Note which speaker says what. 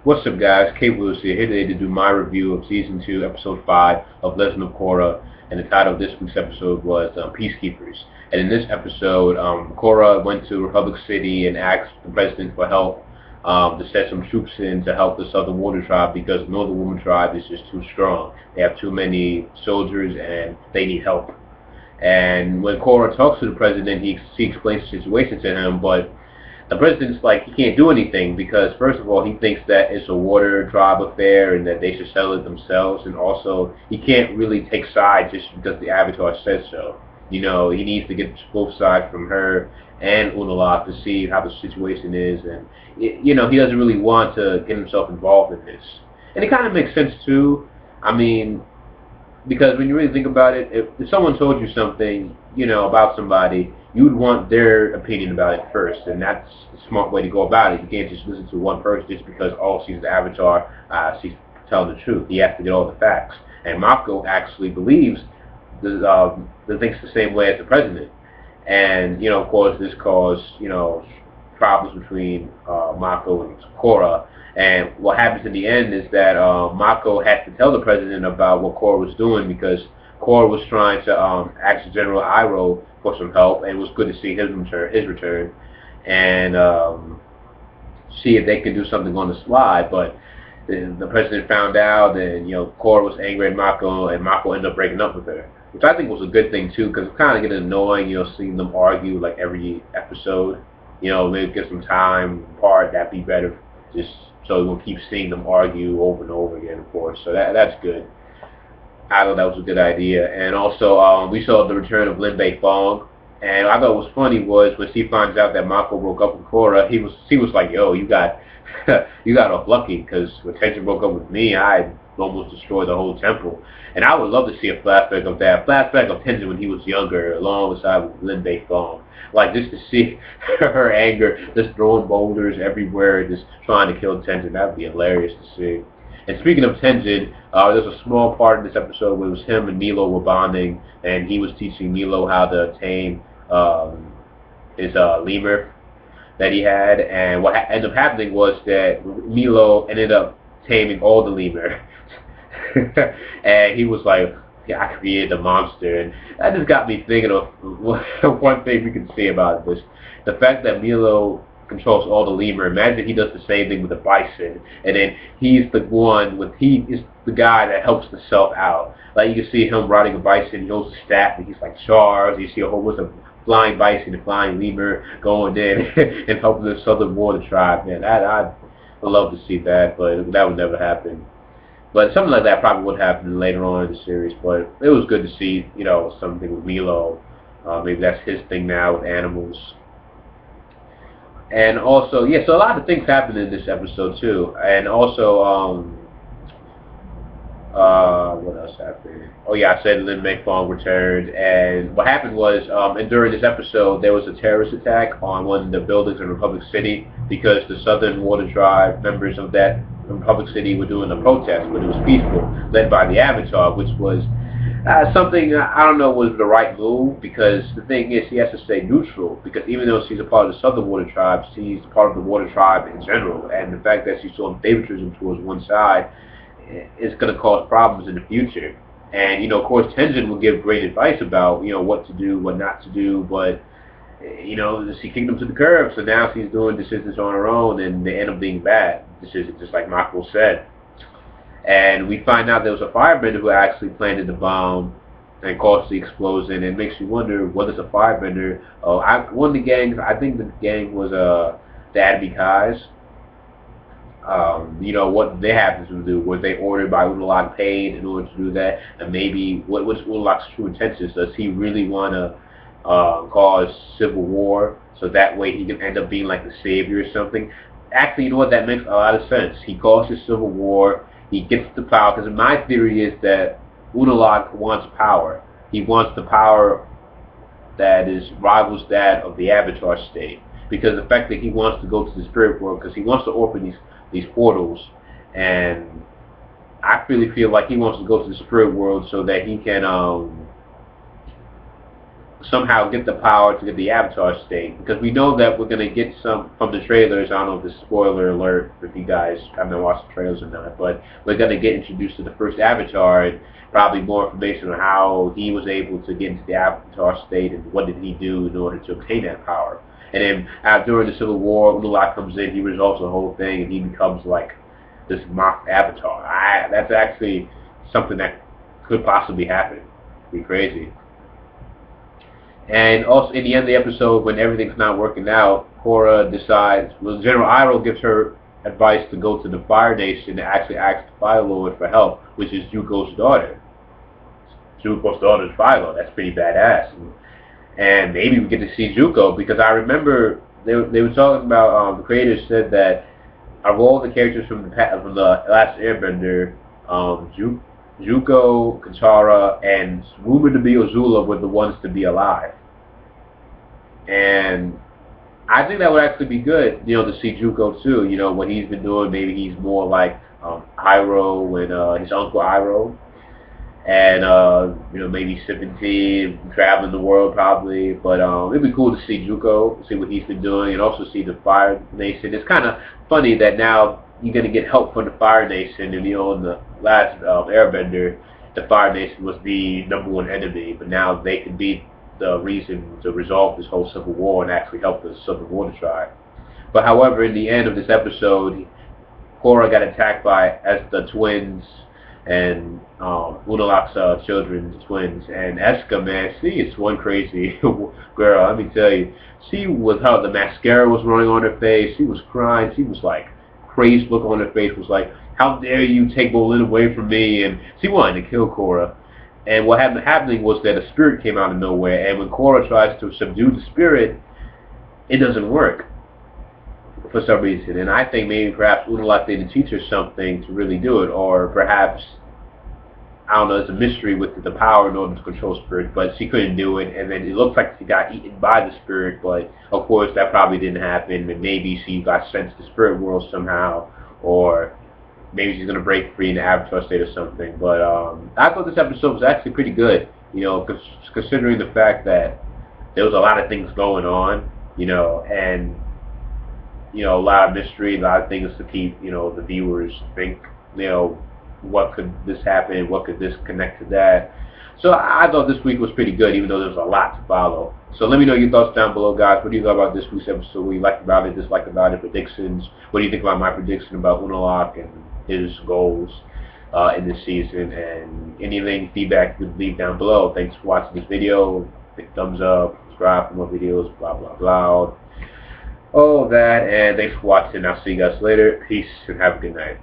Speaker 1: What's up, guys? Kate Lewis here today to do my review of Season 2, Episode 5 of Legend of Korra, and the title of this week's episode was Peacekeepers. And in this episode, Korra went to Republic City and asked the president for help to set some troops in to help the Southern Water Tribe because the Northern Woman Tribe is just too strong. They have too many soldiers and they need help. And when Korra talks to the president, he explains the situation to him, but the president's like, he can't do anything because, first of all, he thinks that it's a water tribe affair and that they should settle it themselves, and also he can't really take sides just because the Avatar says so. You know, he needs to get both sides from her and Unalaq to see how the situation is, and he doesn't really want to get himself involved in this. And it kind of makes sense too. I mean, because when you really think about it, if someone told you something, about somebody, you would want their opinion about it first, and that's a smart way to go about it. You can't just listen to one person just because all she's the Avatar, she's telling the truth. He has to get all the facts. And Mako actually believes thinks the same way as the president. And, of course, this caused, problems between Mako and Korra. And what happens in the end is that Mako has to tell the president about what Korra was doing because Korra was trying to ask General Iroh for some help, and it was good to see his return, and see if they could do something on the slide. But the president found out, and Korra was angry at Mako, and Mako ended up breaking up with her, which I think was a good thing too, because it's kind of getting annoying, seeing them argue like every episode. Maybe give some time apart. That'd be better, just so we'll keep seeing them argue over and over again, of course. So that's good. I thought that was a good idea. And also, we saw the return of Lin Bei Fong. And I thought what was funny was when she finds out that Mako broke up with Korra, he was like, "Yo, you got you got off lucky, because when Tenzin broke up with me, I almost destroyed the whole temple." And I would love to see a flashback of that, flashback of Tenzin when he was younger, alongside with Lin Bei Fong. Like, just to see her anger, just throwing boulders everywhere, just trying to kill Tenzin. That would be hilarious to see. And speaking of Tenzin, there's a small part in this episode where it was him and Milo were bonding, and he was teaching Milo how to tame his lemur that he had. And what ended up happening was that Milo ended up taming all the lemur. And he was like, "Yeah, I created a monster." And that just got me thinking of one thing we can say about this. The fact that Milo controls all the lemur. Imagine he does the same thing with the bison, and then he's the one he is the guy that helps the self out. Like, you can see him riding a bison, he holds a staff, and he's like Charles. You see a whole bunch of flying bison and flying lemur going in and helping the Southern Water Tribe. Man, I'd love to see that, but that would never happen. But something like that probably would happen later on in the series. But it was good to see, something with Milo. Maybe that's his thing now with animals. And also, yeah, so a lot of things happened in this episode too. And also, what else happened? Oh yeah, I said Lin Bei Fong returned, and what happened was, and during this episode, there was a terrorist attack on one of the buildings in Republic City because the Southern Water Tribe members of that Republic City were doing a protest, but it was peaceful, led by the Avatar, which was something I don't know was the right move, because the thing is, she has to stay neutral, because even though she's a part of the Southern Water Tribe, she's part of the Water Tribe in general, and the fact that she's showing favoritism towards one side is going to cause problems in the future. And of course, Tenzin will give great advice about what to do, what not to do, but she kicked them to the curb, so now she's doing decisions on her own, and they end up being bad decisions, just like Mako said. And we find out there was a firebender who actually planted the bomb and caused the explosion. It makes you wonder, what is a firebender? One of the gangs, I think the gang was the Adabikais. What they happened to do? Were they ordered by Unalaq, paid in order to do that? And maybe, what's Unalaq's true intentions? Does he really want to cause civil war, so that way he can end up being like the savior or something? Actually, you know what? That makes a lot of sense. He causes civil war. He gets the power, because my theory is that Unalaq wants power. He wants the power that rivals that of the Avatar state, because the fact that he wants to go to the spirit world, because he wants to open these portals, and I really feel like he wants to go to the spirit world so that he can somehow get the power to get the Avatar state, because we know that we're going to get some from the trailers. I don't know if this is spoiler alert if you guys haven't watched the trailers or not, but we're going to get introduced to the first Avatar and probably more information on how he was able to get into the Avatar state and what did he do in order to obtain that power. And then during the Civil War, Unalaq comes in, he resolves the whole thing, and he becomes like this mock Avatar. That's actually something that could possibly happen. It'd be crazy. And also, in the end of the episode, when everything's not working out, Korra decides, well, General Iroh gives her advice to go to the Fire Nation and actually ask the Fire Lord for help, which is Zuko's daughter. Zuko's daughter is Philo. That's pretty badass. And maybe we get to see Zuko, because I remember they were talking about, the creators said that of all the characters from the Last Airbender, Zuko, Katara, and rumored to be Azula were the ones to be alive. And I think that would actually be good, to see Zuko too. What he's been doing. Maybe he's more like Iroh and his uncle Iroh, and maybe sipping tea, traveling the world probably. But it'd be cool to see Zuko, see what he's been doing, and also see the Fire Nation. It's kind of funny that now you're gonna get help from the Fire Nation, and in the last Airbender, the Fire Nation was the #1 enemy, but now they can be the reason to resolve this whole civil war and actually help the Southern Water Tribe. But however, in the end of this episode, Korra got attacked by the twins and Unalaq's children, the twins, and Eska, man, she is one crazy girl. Let me tell you, she was how the mascara was running on her face. She was crying. She was like crazed look on her face. Was like, how dare you take Bolin away from me? And she wanted to kill Korra. And what happening was that a spirit came out of nowhere, and when Korra tries to subdue the spirit, it doesn't work for some reason. And I think maybe perhaps Unalaq didn't teach her something to really do it, or perhaps, I don't know, it's a mystery with the power in order to control spirit, but she couldn't do it, and then it looks like she got eaten by the spirit, but of course that probably didn't happen, and maybe she got sent to the spirit world somehow, or maybe she's going to break free in the Avatar state or something. But I thought this episode was actually pretty good, considering the fact that there was a lot of things going on, and, a lot of mystery, a lot of things to keep, the viewers think, what could this happen, what could this connect to that. So I thought this week was pretty good, even though there was a lot to follow. So let me know your thoughts down below, guys. What do you thought about this week's episode? What you liked about it, disliked about it, predictions? What do you think about my prediction about Unalaq and his goals in this season? And anything, feedback, you can leave down below. Thanks for watching this video. Big thumbs up, subscribe for more videos, blah, blah, blah. All that, and thanks for watching. I'll see you guys later. Peace, and have a good night.